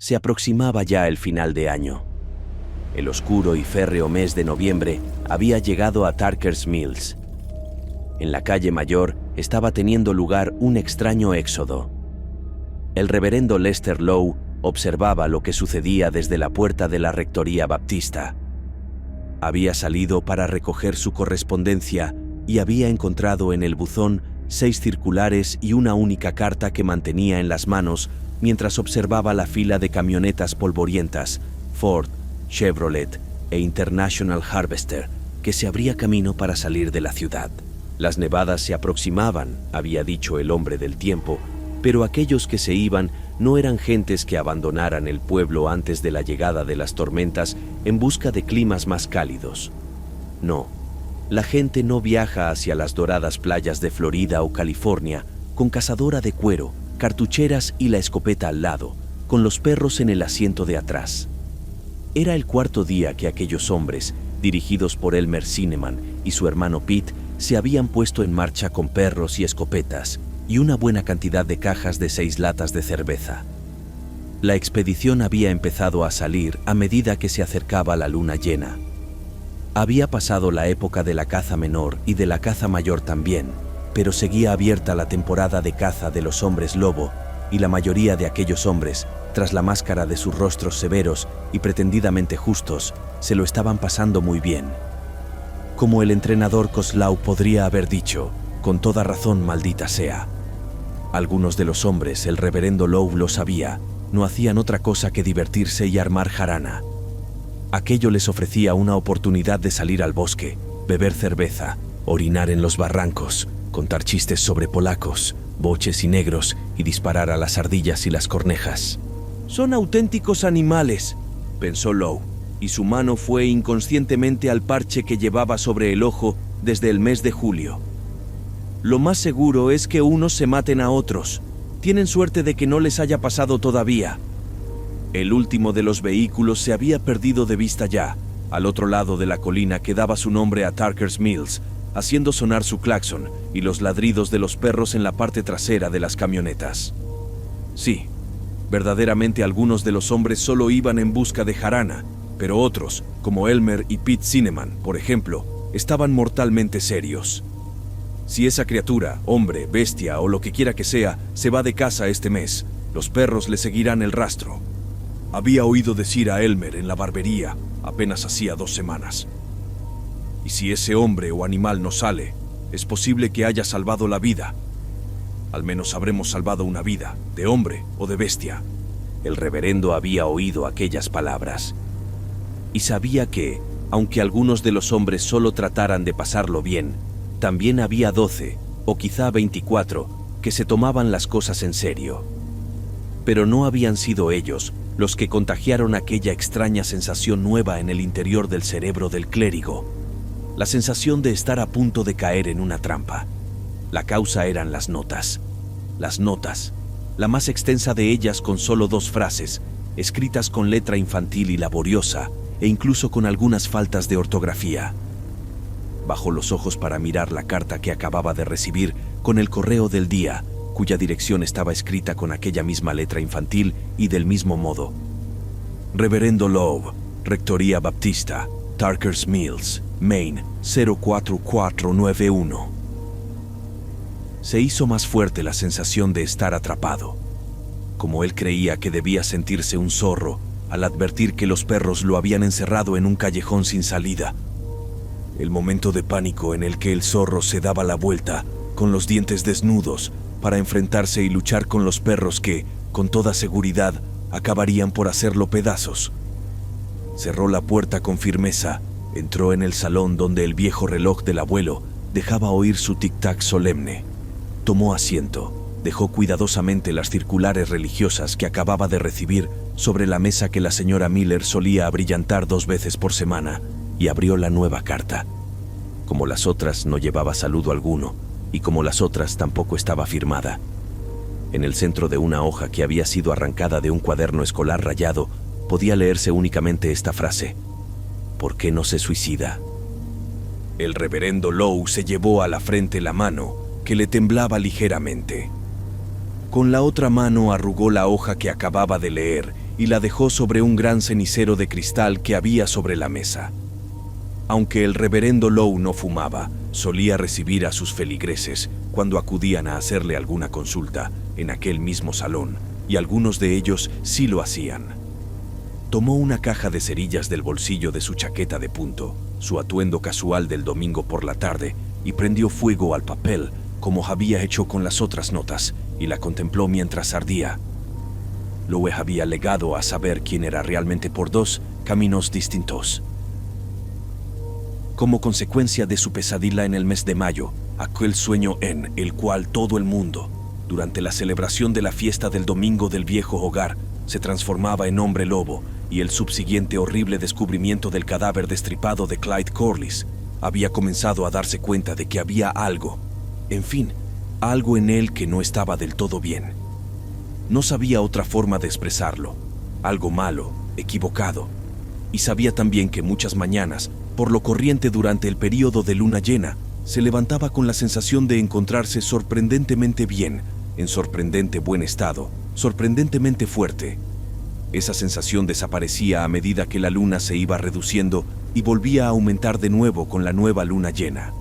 Se aproximaba ya el final de año. El oscuro y férreo mes de noviembre había llegado a Tarker's Mills. En la calle mayor estaba teniendo lugar un extraño éxodo. El reverendo Lester Lowe observaba lo que sucedía desde la puerta de la rectoría baptista. Había salido para recoger su correspondencia y había encontrado en el buzón 6 circulares y una única carta que mantenía en las manos mientras observaba la fila de camionetas polvorientas, Ford, Chevrolet e International Harvester, que se abría camino para salir de la ciudad. Las nevadas se aproximaban, había dicho el hombre del tiempo, pero aquellos que se iban no eran gentes que abandonaran el pueblo antes de la llegada de las tormentas en busca de climas más cálidos. No, la gente no viaja hacia las doradas playas de Florida o California con cazadora de cuero, cartucheras y la escopeta al lado, con los perros en el asiento de atrás. Era el 4º día que aquellos hombres, dirigidos por Elmer Zineman y su hermano Pete, se habían puesto en marcha con perros y escopetas y una buena cantidad de cajas de 6 latas de cerveza. La expedición había empezado a salir a medida que se acercaba la luna llena. Había pasado la época de la caza menor y de la caza mayor también, pero seguía abierta la temporada de caza de los hombres lobo, y la mayoría de aquellos hombres, tras la máscara de sus rostros severos y pretendidamente justos, se lo estaban pasando muy bien. Como el entrenador Kozlau podría haber dicho, con toda razón maldita sea. Algunos de los hombres, el reverendo Lowe lo sabía, no hacían otra cosa que divertirse y armar jarana. Aquello les ofrecía una oportunidad de salir al bosque, beber cerveza, orinar en los barrancos, contar chistes sobre polacos, boches y negros y disparar a las ardillas y las cornejas. «Son auténticos animales», pensó Lowe, y su mano fue inconscientemente al parche que llevaba sobre el ojo desde el mes de julio. «Lo más seguro es que unos se maten a otros. Tienen suerte de que no les haya pasado todavía». El último de los vehículos se había perdido de vista ya, al otro lado de la colina que daba su nombre a Tarker's Mills, haciendo sonar su claxon y los ladridos de los perros en la parte trasera de las camionetas. Sí, verdaderamente algunos de los hombres solo iban en busca de jarana, pero otros, como Elmer y Pete Zineman, por ejemplo, estaban mortalmente serios. Si esa criatura, hombre, bestia o lo que quiera que sea, se va de casa este mes, los perros le seguirán el rastro. Había oído decir a Elmer en la barbería apenas hacía 2 semanas. Y si ese hombre o animal no sale, es posible que haya salvado la vida. Al menos habremos salvado una vida, de hombre o de bestia. El reverendo había oído aquellas palabras. Y sabía que, aunque algunos de los hombres solo trataran de pasarlo bien, también había 12, o quizá 24, que se tomaban las cosas en serio. Pero no habían sido ellos los que contagiaron aquella extraña sensación nueva en el interior del cerebro del clérigo. La sensación de estar a punto de caer en una trampa. La causa eran las notas. Las notas, la más extensa de ellas con solo 2 frases, escritas con letra infantil y laboriosa, e incluso con algunas faltas de ortografía. Bajó los ojos para mirar la carta que acababa de recibir con el correo del día, cuya dirección estaba escrita con aquella misma letra infantil y del mismo modo. Reverendo Lowe, Rectoría Baptista, Tarker's Mills, Maine, 04491. Se hizo más fuerte la sensación de estar atrapado. Como él creía que debía sentirse un zorro al advertir que los perros lo habían encerrado en un callejón sin salida. El momento de pánico en el que el zorro se daba la vuelta, con los dientes desnudos, para enfrentarse y luchar con los perros que, con toda seguridad, acabarían por hacerlo pedazos. Cerró la puerta con firmeza, entró en el salón donde el viejo reloj del abuelo dejaba oír su tic-tac solemne. Tomó asiento, dejó cuidadosamente las circulares religiosas que acababa de recibir sobre la mesa que la señora Miller solía abrillantar 2 veces por semana, y abrió la nueva carta. Como las otras, no llevaba saludo alguno, y como las otras, tampoco estaba firmada. En el centro de una hoja que había sido arrancada de un cuaderno escolar rayado, podía leerse únicamente esta frase: ¿por qué no se suicida? El reverendo Lowe se llevó a la frente la mano, que le temblaba ligeramente. Con la otra mano arrugó la hoja que acababa de leer y la dejó sobre un gran cenicero de cristal que había sobre la mesa. Aunque el reverendo Lowe no fumaba, solía recibir a sus feligreses cuando acudían a hacerle alguna consulta en aquel mismo salón, y algunos de ellos sí lo hacían. Tomó una caja de cerillas del bolsillo de su chaqueta de punto, su atuendo casual del domingo por la tarde, y prendió fuego al papel como había hecho con las otras notas, y la contempló mientras ardía. Lowe había legado a saber quién era realmente por dos caminos distintos. Como consecuencia de su pesadilla en el mes de mayo, aquel sueño en el cual todo el mundo, durante la celebración de la fiesta del domingo del viejo hogar, se transformaba en hombre lobo, y el subsiguiente horrible descubrimiento del cadáver destripado de Clyde Corliss, había comenzado a darse cuenta de que había algo, en fin, algo en él que no estaba del todo bien. No sabía otra forma de expresarlo, algo malo, equivocado, y sabía también que muchas mañanas, por lo corriente durante el período de luna llena, se levantaba con la sensación de encontrarse sorprendentemente bien, en sorprendente buen estado, sorprendentemente fuerte. Esa sensación desaparecía a medida que la luna se iba reduciendo y volvía a aumentar de nuevo con la nueva luna llena.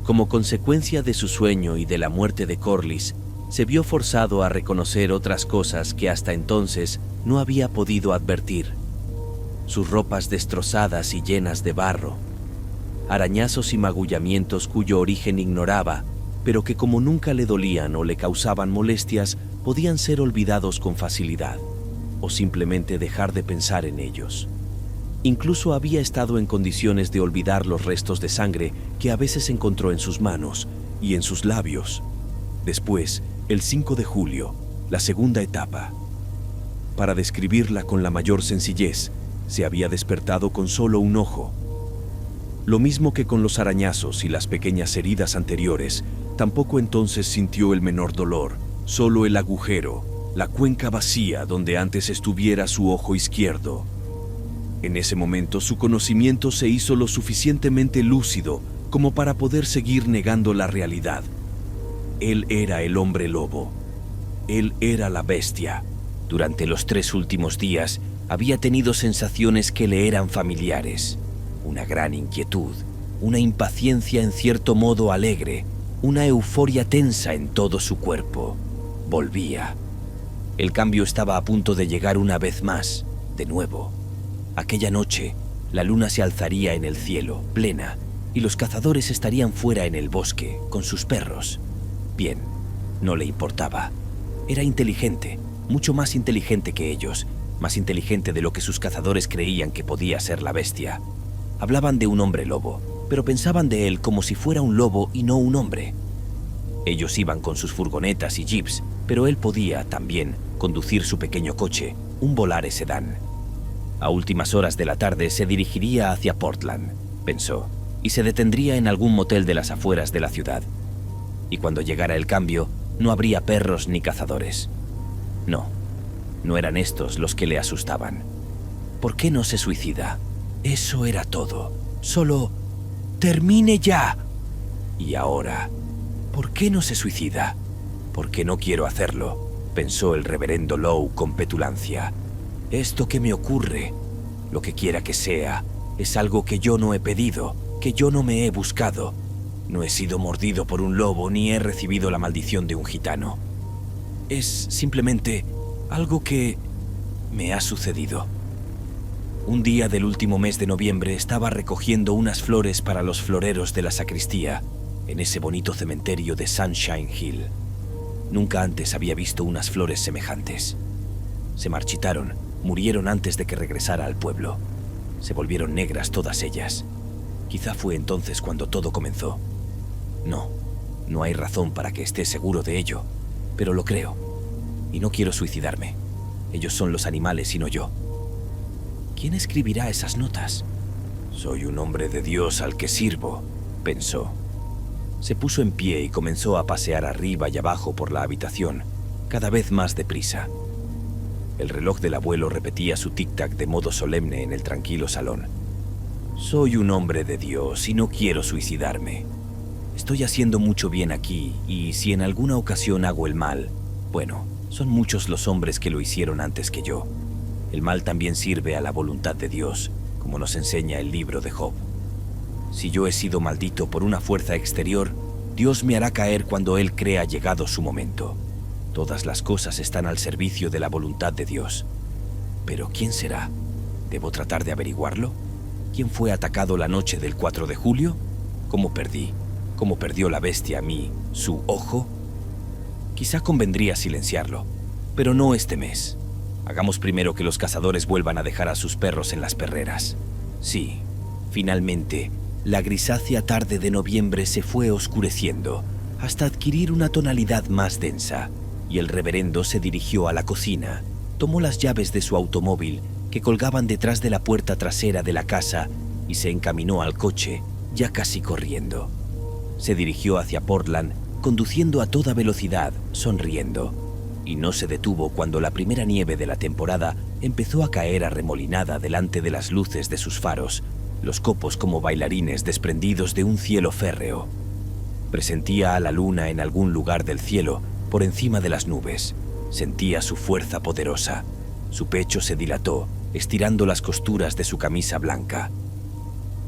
Como consecuencia de su sueño y de la muerte de Corliss, se vio forzado a reconocer otras cosas que hasta entonces no había podido advertir. Sus ropas destrozadas y llenas de barro, arañazos y magullamientos cuyo origen ignoraba, pero que como nunca le dolían o le causaban molestias, podían ser olvidados con facilidad, o simplemente dejar de pensar en ellos. Incluso había estado en condiciones de olvidar los restos de sangre que a veces encontró en sus manos y en sus labios. Después, el 5 de julio, la segunda etapa. Para describirla con la mayor sencillez, se había despertado con solo un ojo. Lo mismo que con los arañazos y las pequeñas heridas anteriores, tampoco entonces sintió el menor dolor, solo el agujero, la cuenca vacía donde antes estuviera su ojo izquierdo. En ese momento su conocimiento se hizo lo suficientemente lúcido como para poder seguir negando la realidad. Él era el hombre lobo. Él era la bestia. Durante los 3 últimos días había tenido sensaciones que le eran familiares. Una gran inquietud, una impaciencia en cierto modo alegre, una euforia tensa en todo su cuerpo. Volvía. El cambio estaba a punto de llegar una vez más, de nuevo. Aquella noche, la luna se alzaría en el cielo, plena, y los cazadores estarían fuera en el bosque, con sus perros. Bien, no le importaba. Era inteligente, mucho más inteligente que ellos, más inteligente de lo que sus cazadores creían que podía ser la bestia. Hablaban de un hombre lobo, pero pensaban de él como si fuera un lobo y no un hombre. Ellos iban con sus furgonetas y jeeps, pero él podía, también, conducir su pequeño coche, un Volare sedán. A últimas horas de la tarde se dirigiría hacia Portland, pensó, y se detendría en algún motel de las afueras de la ciudad. Y cuando llegara el cambio, no habría perros ni cazadores. No, no eran estos los que le asustaban. ¿Por qué no se suicida? Eso era todo. Solo, ¡termine ya! Y ahora, ¿por qué no se suicida? «Porque no quiero hacerlo», pensó el reverendo Lowe con petulancia. «Esto que me ocurre, lo que quiera que sea, es algo que yo no he pedido, que yo no me he buscado. No he sido mordido por un lobo ni he recibido la maldición de un gitano. Es simplemente algo que me ha sucedido». Un día del último mes de noviembre estaba recogiendo unas flores para los floreros de la sacristía en ese bonito cementerio de Sunshine Hill. Nunca antes había visto unas flores semejantes. Se marchitaron, murieron antes de que regresara al pueblo. Se volvieron negras todas ellas. Quizá fue entonces cuando todo comenzó. No hay razón para que esté seguro de ello, pero lo creo. Y no quiero suicidarme. Ellos son los animales y no yo. ¿Quién escribirá esas notas? Soy un hombre de Dios al que sirvo, pensó. Se puso en pie y comenzó a pasear arriba y abajo por la habitación, cada vez más deprisa. El reloj del abuelo repetía su tic-tac de modo solemne en el tranquilo salón. Soy un hombre de Dios y no quiero suicidarme. Estoy haciendo mucho bien aquí y si en alguna ocasión hago el mal, bueno, son muchos los hombres que lo hicieron antes que yo. El mal también sirve a la voluntad de Dios, como nos enseña el libro de Job. Si yo he sido maldito por una fuerza exterior, Dios me hará caer cuando Él crea llegado su momento. Todas las cosas están al servicio de la voluntad de Dios. ¿Pero quién será? ¿Debo tratar de averiguarlo? ¿Quién fue atacado la noche del 4 de julio? ¿Cómo perdí? ¿Cómo perdió la bestia a mí, su ojo? Quizá convendría silenciarlo, pero no este mes. Hagamos primero que los cazadores vuelvan a dejar a sus perros en las perreras. Sí, finalmente, la grisácea tarde de noviembre se fue oscureciendo hasta adquirir una tonalidad más densa, y el reverendo se dirigió a la cocina, tomó las llaves de su automóvil que colgaban detrás de la puerta trasera de la casa y se encaminó al coche, ya casi corriendo. Se dirigió hacia Portland, conduciendo a toda velocidad, sonriendo, y no se detuvo cuando la primera nieve de la temporada empezó a caer arremolinada delante de las luces de sus faros, los copos como bailarines desprendidos de un cielo férreo. Presentía a la luna en algún lugar del cielo, por encima de las nubes. Sentía su fuerza poderosa. Su pecho se dilató, estirando las costuras de su camisa blanca.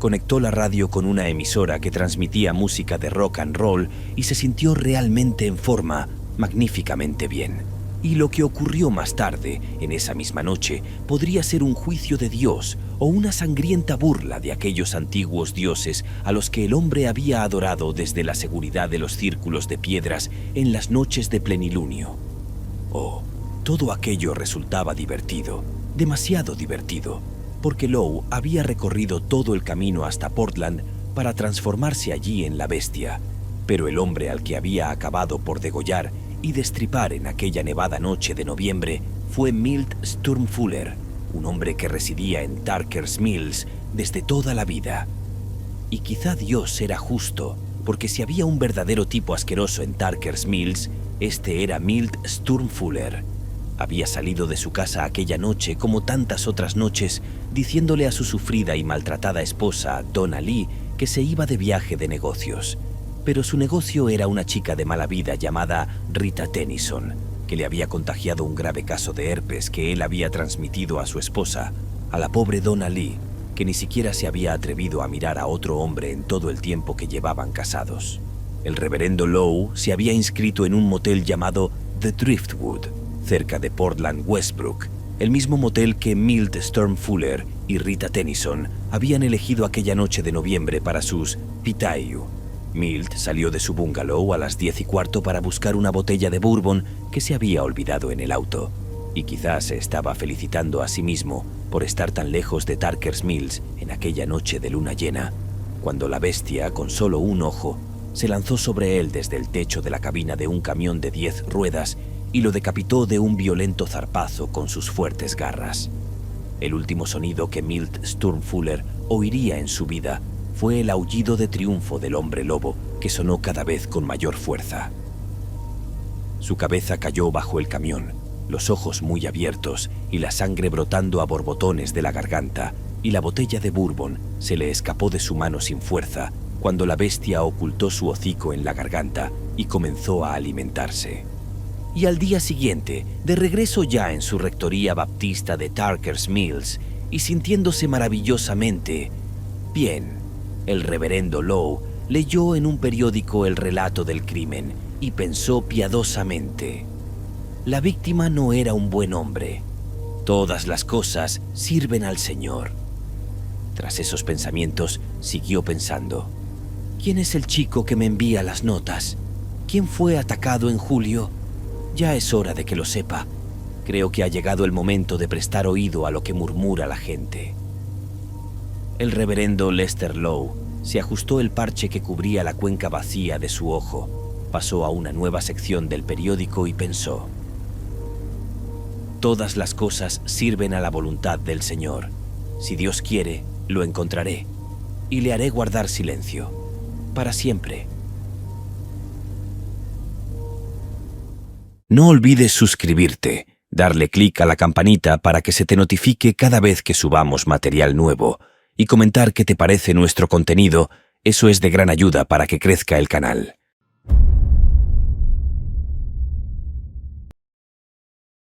Conectó la radio con una emisora que transmitía música de rock and roll y se sintió realmente en forma, magníficamente bien. Y lo que ocurrió más tarde, en esa misma noche, podría ser un juicio de Dios o una sangrienta burla de aquellos antiguos dioses a los que el hombre había adorado desde la seguridad de los círculos de piedras en las noches de plenilunio. Oh, todo aquello resultaba divertido, demasiado divertido, porque Lowe había recorrido todo el camino hasta Portland para transformarse allí en la bestia, pero el hombre al que había acabado por degollar y destripar en aquella nevada noche de noviembre fue Milt Sturmfuller, un hombre que residía en Tarker's Mills desde toda la vida. Y quizá Dios era justo, porque si había un verdadero tipo asqueroso en Tarker's Mills, este era Milt Sturmfuller. Había salido de su casa aquella noche, como tantas otras noches, diciéndole a su sufrida y maltratada esposa, Donna Lee, que se iba de viaje de negocios. Pero su negocio era una chica de mala vida llamada Rita Tennyson, que le había contagiado un grave caso de herpes que él había transmitido a su esposa, a la pobre Donna Lee, que ni siquiera se había atrevido a mirar a otro hombre en todo el tiempo que llevaban casados. El reverendo Lowe se había inscrito en un motel llamado The Driftwood, cerca de Portland Westbrook, el mismo motel que Milt Sturmfuller y Rita Tennyson habían elegido aquella noche de noviembre para sus pitayu. Milt salió de su bungalow a las 10:15 para buscar una botella de bourbon que se había olvidado en el auto, y quizás se estaba felicitando a sí mismo por estar tan lejos de Tarker's Mills en aquella noche de luna llena, cuando la bestia, con solo un ojo, se lanzó sobre él desde el techo de la cabina de un camión de 10 ruedas y lo decapitó de un violento zarpazo con sus fuertes garras. El último sonido que Milt Sturmfuller oiría en su vida fue el aullido de triunfo del hombre lobo, que sonó cada vez con mayor fuerza. Su cabeza cayó bajo el camión, los ojos muy abiertos y la sangre brotando a borbotones de la garganta, y la botella de bourbon se le escapó de su mano sin fuerza cuando la bestia ocultó su hocico en la garganta y comenzó a alimentarse. Y al día siguiente, de regreso ya en su rectoría baptista de Tarker's Mills y sintiéndose maravillosamente bien, el reverendo Lowe leyó en un periódico el relato del crimen y pensó piadosamente: la víctima no era un buen hombre. Todas las cosas sirven al Señor. Tras esos pensamientos, siguió pensando: ¿quién es el chico que me envía las notas? ¿Quién fue atacado en julio? Ya es hora de que lo sepa. Creo que ha llegado el momento de prestar oído a lo que murmura la gente. El reverendo Lester Lowe se ajustó el parche que cubría la cuenca vacía de su ojo, pasó a una nueva sección del periódico y pensó: todas las cosas sirven a la voluntad del Señor. Si Dios quiere, lo encontraré, y le haré guardar silencio, para siempre. No olvides suscribirte, darle clic a la campanita para que se te notifique cada vez que subamos material nuevo, y comentar qué te parece nuestro contenido. Eso es de gran ayuda para que crezca el canal.